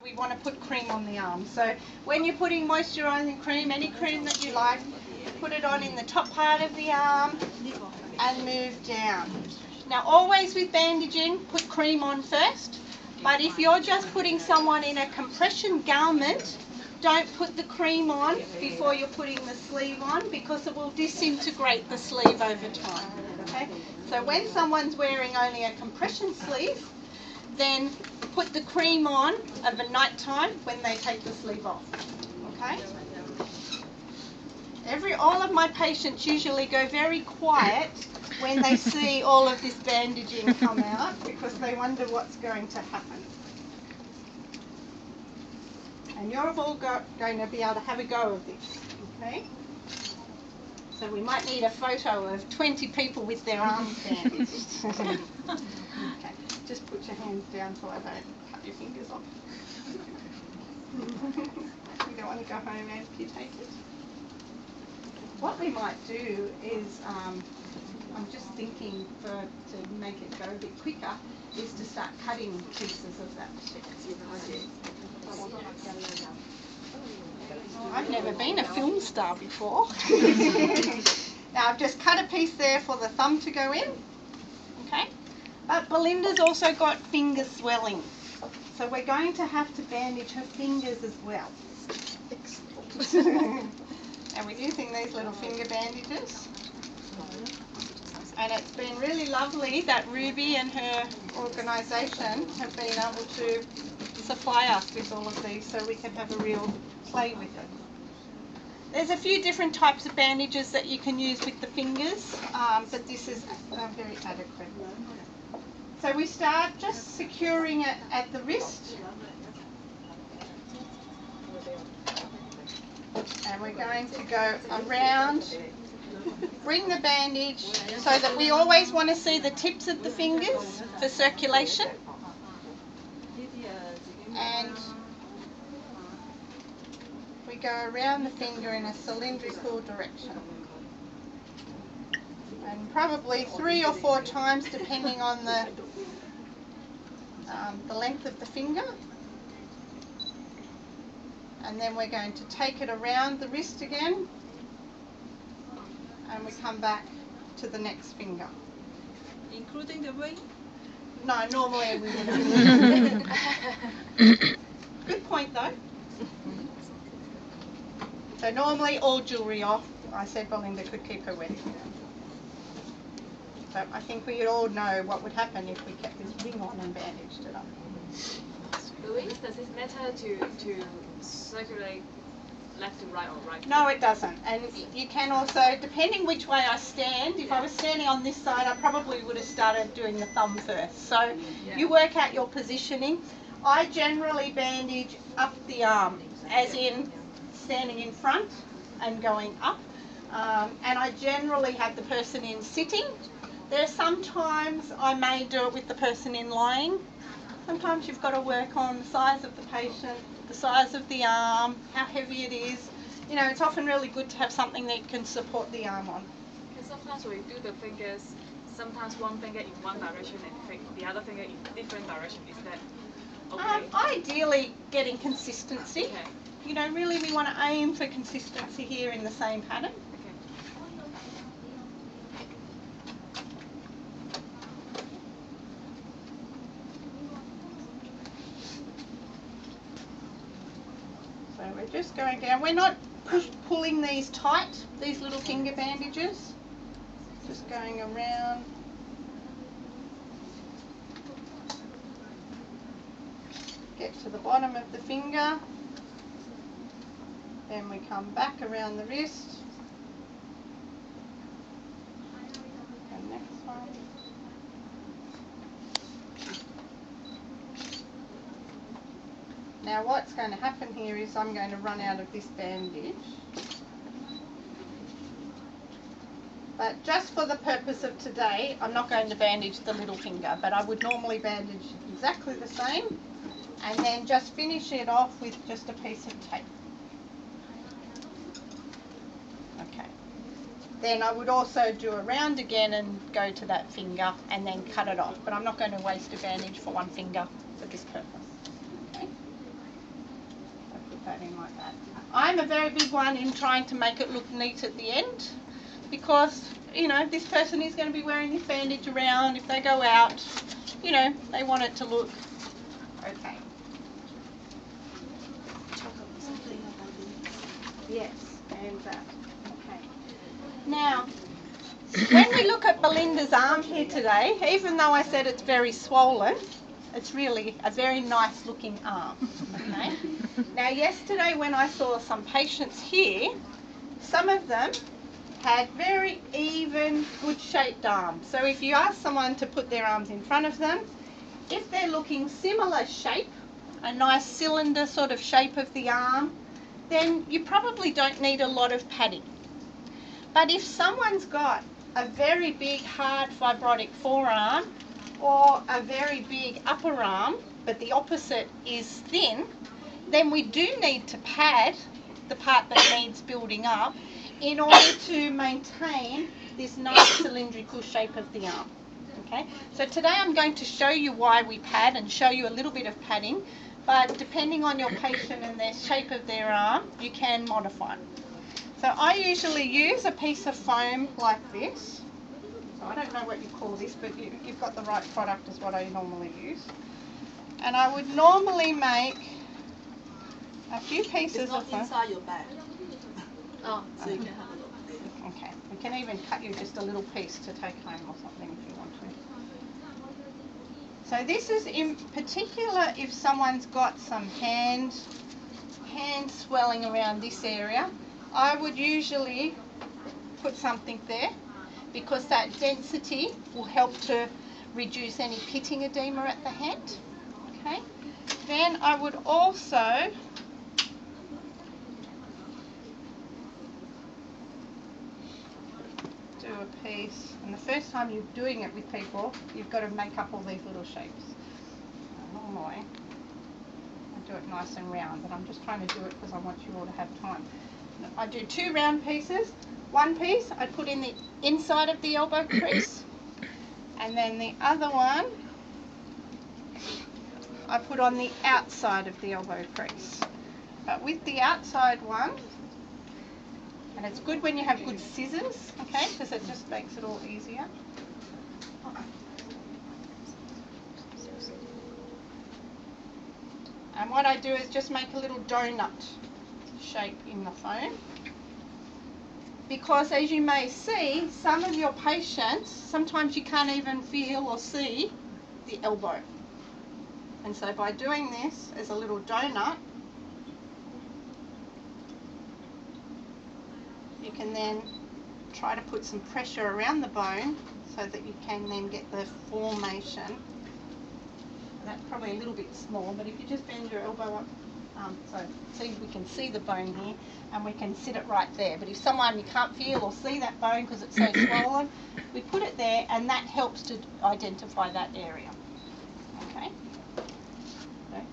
We want to put cream on the arm. So when you're putting moisturising cream, any cream that you like, put it on in the top part of the arm and move down. Now always with bandaging, put cream on first, but if you're just putting someone in a compression garment, don't put the cream on before you're putting the sleeve on, because it will disintegrate the sleeve over time. Okay? So when someone's wearing only a compression sleeve, then put the cream on over night time when they take the sleeve off. Okay? All of my patients usually go very quiet when they see all of this bandaging come out, because they wonder what's going to happen. And you're all going to be able to have a go of this. Okay? So we might need a photo of 20 people with their arms bandaged. Okay. Just put your hands down so I don't cut your fingers off. You don't want to go home and amputate it. What we might do is, I'm just thinking to make it go a bit quicker, is to start cutting pieces of that. I've never been a film star before. Now I've just cut a piece there for the thumb to go in. Okay? But Belinda's also got finger swelling, so we're going to have to bandage her fingers as well. And we're using these little finger bandages. And it's been really lovely that Ruby and her organisation have been able to supply us with all of these so we can have a real play with it. There's a few different types of bandages that you can use with the fingers, but this is very adequate. So we start just securing it at the wrist, and we're going to go around, bring the bandage so that we always want to see the tips of the fingers for circulation, and we go around the finger in a cylindrical direction. And probably 3 or 4 times depending on the length of the finger. And then we're going to take it around the wrist again, and we come back to the next finger. Including the ring? No, normally we would. Good point though. So normally all jewellery off. I said Belinda could keep her wedding. So I think we all know what would happen if we kept this ring on and bandaged it up. Louise, does it matter to circulate left to right or right? No, it doesn't. And you can also, depending which way I stand, if I was standing on this side, I probably would have started doing the thumb first. So you work out your positioning. I generally bandage up the arm, as in standing in front and going up. And I generally have the person in sitting. There are sometimes I may do it with the person in lying. Sometimes you've got to work on the size of the patient, the size of the arm, how heavy it is. You know, it's often really good to have something that can support the arm on. And sometimes when you do the fingers, sometimes one finger in one direction and the other finger in different direction. Is that okay? Ideally getting consistency. Okay. You know, really we want to aim for consistency here in the same pattern. So we're just going down. We're not pulling these tight, these little finger bandages. Just going around. Get to the bottom of the finger. Then we come back around the wrist. And next one. Now what's going to happen here is I'm going to run out of this bandage. But just for the purpose of today, I'm not going to bandage the little finger, but I would normally bandage exactly the same, and then just finish it off with just a piece of tape. Okay. Then I would also do a round again and go to that finger and then cut it off, but I'm not going to waste a bandage for one finger for this purpose. Okay. I'm a very big one in trying to make it look neat at the end, because, you know, this person is going to be wearing this bandage around. If they go out, you know, they want it to look okay. Yes, and that. Okay. Now, when we look at Belinda's arm here today, even though I said it's very swollen, it's really a very nice looking arm. Okay. Now, yesterday when I saw some patients here, some of them had very even, good shaped arms. So if you ask someone to put their arms in front of them, if they're looking similar shape, a nice cylinder sort of shape of the arm, then you probably don't need a lot of padding. But if someone's got a very big hard fibrotic forearm or a very big upper arm, but the opposite is thin, then we do need to pad the part that needs building up in order to maintain this nice cylindrical shape of the arm. Okay, so today I'm going to show you why we pad and show you a little bit of padding, but depending on your patient and the shape of their arm, you can modify. So I usually use a piece of foam like this. So I don't know what you call this, but you've got the right product is what I normally use. And I would normally make a few pieces of foam. It's not inside your bag. Oh, So you can have a look later. Okay, we can even cut you just a little piece to take home or something if you want to. So this is in particular if someone's got some hand swelling around this area. I would usually put something there because that density will help to reduce any pitting edema at the hand. Okay. Then I would also do a piece, and the first time you're doing it with people, you've got to make up all these little shapes. Normally, I do it nice and round, but I'm just trying to do it because I want you all to have time. I do 2 round pieces. One piece I put in the inside of the elbow crease, and then the other one I put on the outside of the elbow crease. But with the outside one, and it's good when you have good scissors, okay, because it just makes it all easier. And what I do is just make a little donut shape in the foam. Because as you may see, some of your patients, sometimes you can't even feel or see the elbow. And so by doing this as a little donut, you can then try to put some pressure around the bone so that you can then get the formation. That's probably a little bit small, but if you just bend your elbow up, so see, we can see the bone here and we can sit it right there. But if someone you can't feel or see that bone because it's so swollen, we put it there and that helps to identify that area. Okay. Okay.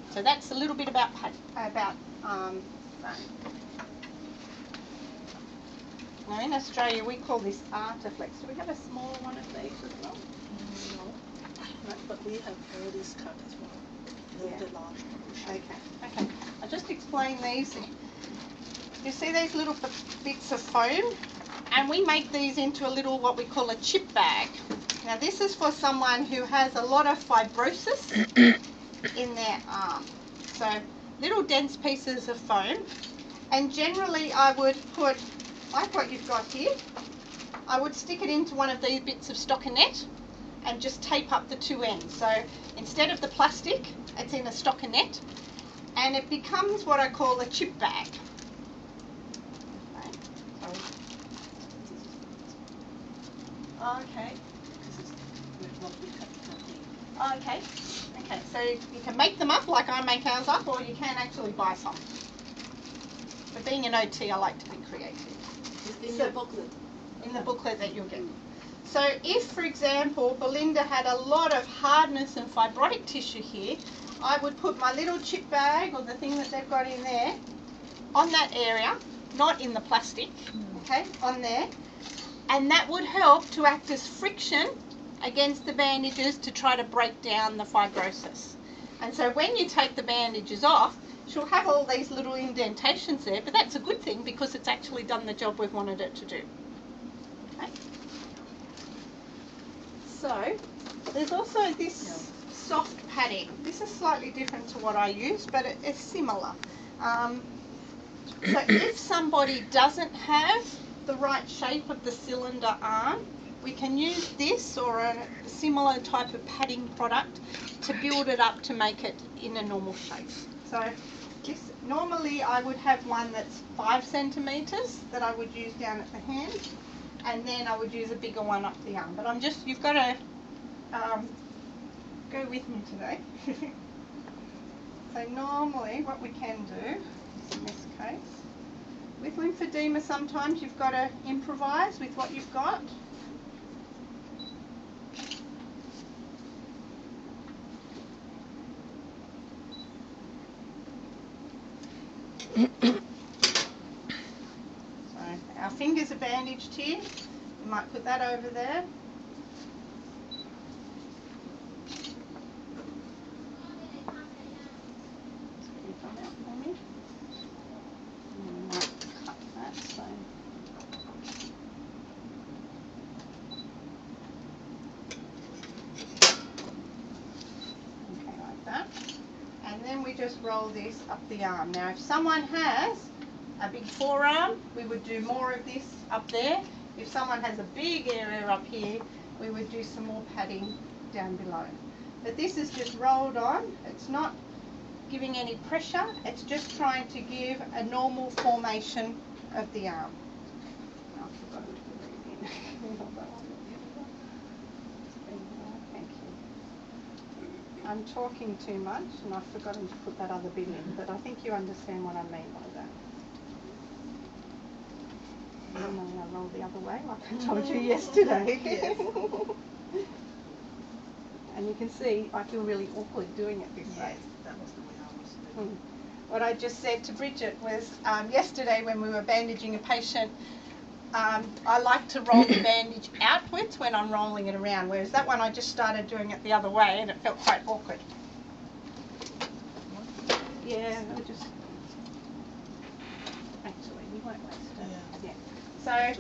So that's a little bit about bone. Now in Australia we call this Artiflex. Do we have a smaller one of these as well? No. But we have all these cut as well. The large one. Okay. I'll just explain these. You see these little bits of foam? And we make these into a little what we call a chip bag. Now this is for someone who has a lot of fibrosis in their arm. So little dense pieces of foam. And generally I would put, like what you've got here, I would stick it into one of these bits of stockinette and just tape up the 2 ends. So instead of the plastic, it's in a stockinette and it becomes what I call a chip bag. Okay. Okay. Okay, so you can make them up like I make ours up, or you can actually buy some. But being an OT, I like to be creative. In the booklet. In the booklet that you'll get. So if, for example, Belinda had a lot of hardness and fibrotic tissue here, I would put my little chip bag, or the thing that they've got in there, on that area, not in the plastic, okay, on there. And that would help to act as friction against the bandages to try to break down the fibrosis. And so when you take the bandages off, she'll have all these little indentations there, but that's a good thing because it's actually done the job we've wanted it to do. Okay. So there's also this soft padding. This is slightly different to what I use, but it's similar. So if somebody doesn't have the right shape of the cylinder arm, we can use this or a similar type of padding product to build it up to make it in a normal shape. So this, normally I would have one that's 5 centimetres that I would use down at the hand, and then I would use a bigger one up the arm. But you've got to go with me today. So normally what we can do, in this case, with lymphedema sometimes you've got to improvise with what you've got. So our fingers are bandaged here. We might put that over there. And then we just roll this up the arm. Now if someone has a big forearm, we would do more of this up there. If someone has a big area up here, we would do some more padding down below. But this is just rolled on. It's not giving any pressure. It's just trying to give a normal formation of the arm. Oh, I forgot to put it in. Thank you. I'm talking too much and I've forgotten to put that other bit in, but I think you understand what I mean by that. And then I roll the other way like I told you yesterday. Yes. And you can see I feel really awkward doing it this way. That was the way I was doing. What I just said to Bridget was yesterday when we were bandaging a patient, I like to roll the bandage outwards when I'm rolling it around, whereas that one I just started doing it the other way and it felt quite awkward. Yeah, I just... Actually, we won't waste it. Yeah. So,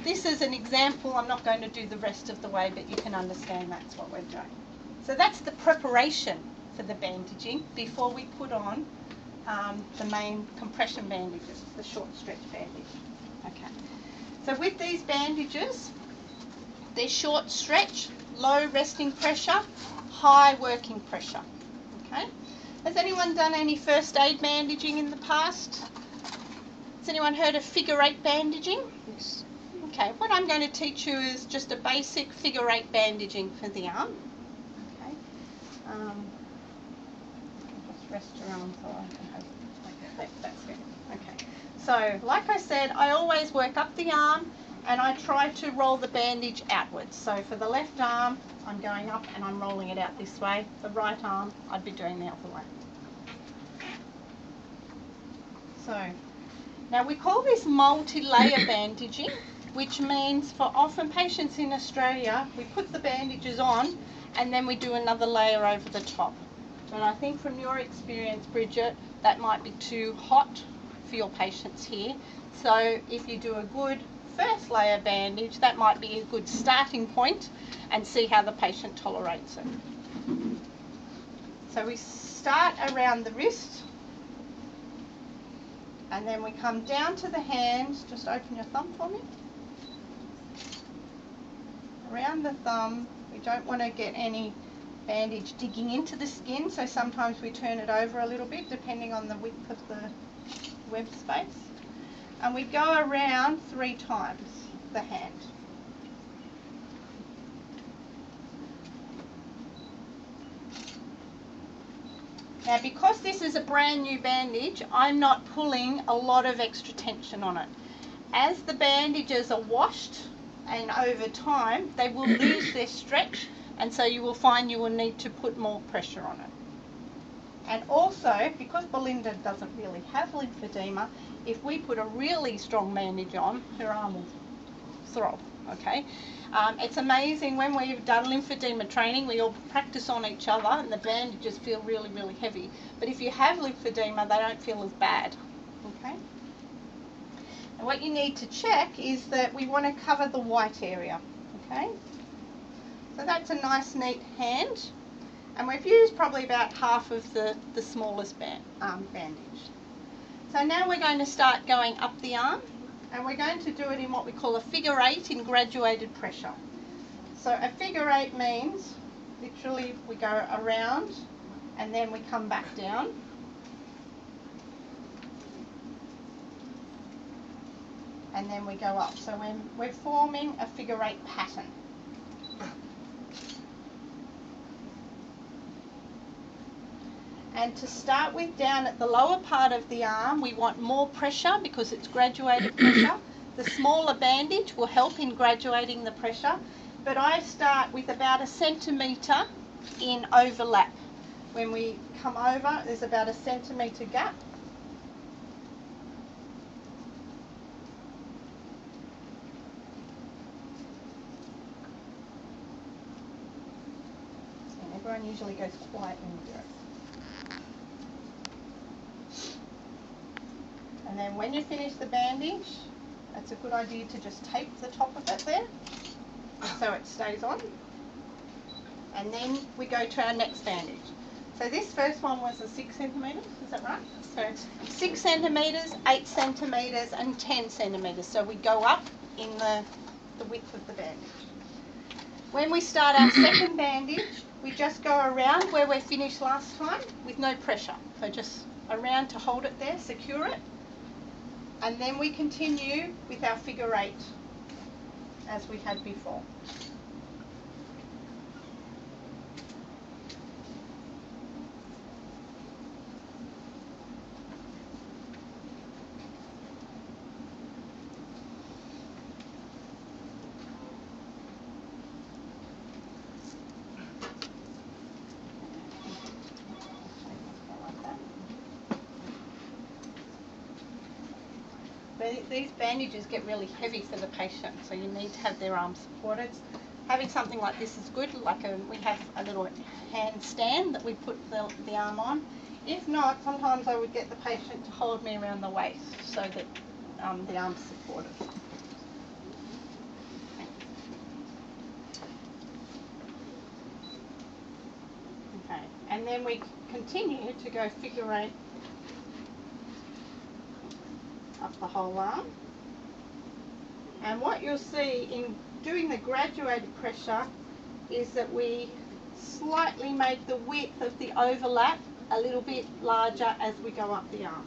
this is an example. I'm not going to do the rest of the way, but you can understand that's what we're doing. So that's the preparation for the bandaging before we put on the main compression bandages, the short stretch bandage. Okay. So with these bandages, they're short stretch, low resting pressure, high working pressure. Okay. Has anyone done any first aid bandaging in the past? Has anyone heard of figure 8 bandaging? Yes. Okay, what I'm going to teach you is just a basic figure 8 bandaging for the arm. Okay. Just rest your arm so I can have it. That's good. Okay. So, like I said, I always work up the arm and I try to roll the bandage outwards. So for the left arm, I'm going up and I'm rolling it out this way. The right arm, I'd be doing the other way. So, now we call this multi-layer bandaging, which means for often patients in Australia, we put the bandages on and then we do another layer over the top. But I think from your experience, Bridget, that might be too hot for your patients here. So if you do a good first layer bandage, that might be a good starting point and see how the patient tolerates it. So we start around the wrist and then we come down to the hands. Just open your thumb for me. Around the thumb, we don't want to get any bandage digging into the skin, so sometimes we turn it over a little bit depending on the width of the web space. And we go around 3 times the hand. Now because this is a brand new bandage, I'm not pulling a lot of extra tension on it. As the bandages are washed and over time, they will lose their stretch, and so you will find you will need to put more pressure on it. And also, because Belinda doesn't really have lymphedema, if we put a really strong bandage on, her arm will throb. okay? It's amazing when we've done lymphedema training, we all practice on each other and the bandages feel really, really heavy. But if you have lymphedema, they don't feel as bad, okay? And what you need to check is that we want to cover the white area, okay? So that's a nice neat hand, and we've used probably about half of the smallest bandage. So now we're going to start going up the arm, and we're going to do it in what we call a figure 8 in graduated pressure. So a figure 8 means literally we go around and then we come back down. And then we go up. So we're forming a figure 8 pattern. And to start with, down at the lower part of the arm, we want more pressure because it's graduated pressure. The smaller bandage will help in graduating the pressure, but I start with about 1 centimetre in overlap. When we come over, there's about 1 centimetre gap. And everyone usually goes quiet when you do it. And then when you finish the bandage, it's a good idea to just tape the top of it there so it stays on. And then we go to our next bandage. So this first one was a 6 centimetres, is that right? So 6 centimetres, 8 centimetres and 10 centimetres. So we go up in the width of the bandage. When we start our second bandage, we just go around where we finished last time with no pressure. So just around to hold it there, secure it. And then we continue with our figure 8 as we had before. These bandages get really heavy for the patient, so you need to have their arms supported. Having something like this is good, like we have a little hand stand that we put the arm on. If not, sometimes I would get the patient to hold me around the waist so that the arm's supported. Okay, and then we continue to go figure 8 up the whole arm. And what you'll see in doing the graduated pressure is that we slightly make the width of the overlap a little bit larger as we go up the arm.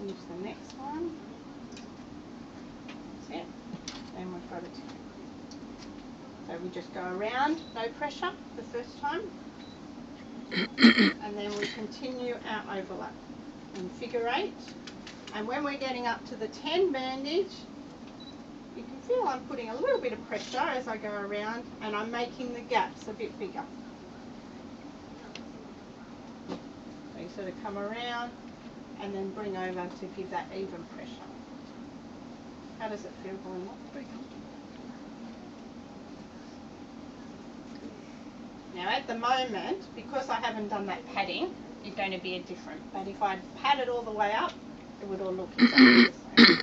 Here's the next one. That's it. Then we've got it. So we just go around, no pressure the first time, and then we continue our overlap in figure 8. And when we're getting up to the 10 bandage, you can feel I'm putting a little bit of pressure as I go around, and I'm making the gaps a bit bigger. So you sort of come around and then bring over to give that even pressure. How does it feel, Belinda? Pretty good. Now at the moment, because I haven't done that padding, it's going to be a different. But if I pad it all the way up, it would all look exactly the same.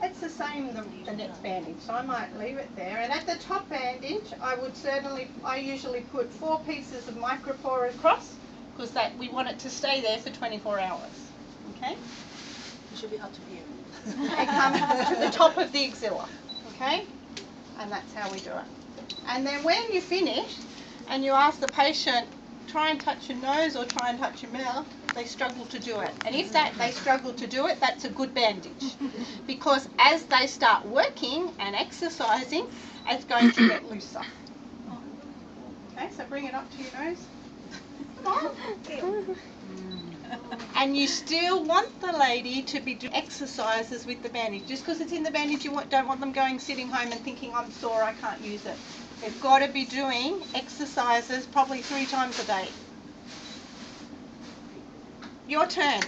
It's the same the next bandage, so I might leave it there. And at the top bandage, I usually put 4 pieces of micropore across, because we want it to stay there for 24 hours. Okay? It should be up to here. It comes to the top of the axilla. Okay? And that's how we do it. And then when you finish, and you ask the patient, try and touch your nose or try and touch your mouth, they struggle to do it. And if they struggle to do it, that's a good bandage. Because as they start working and exercising, it's going to get looser. Okay, so bring it up to your nose. And you still want the lady to be doing exercises with the bandage. Just because it's in the bandage, you don't want them going sitting home and thinking, I'm sore, I can't use it. They've got to be doing exercises probably 3 times a day. Your turn.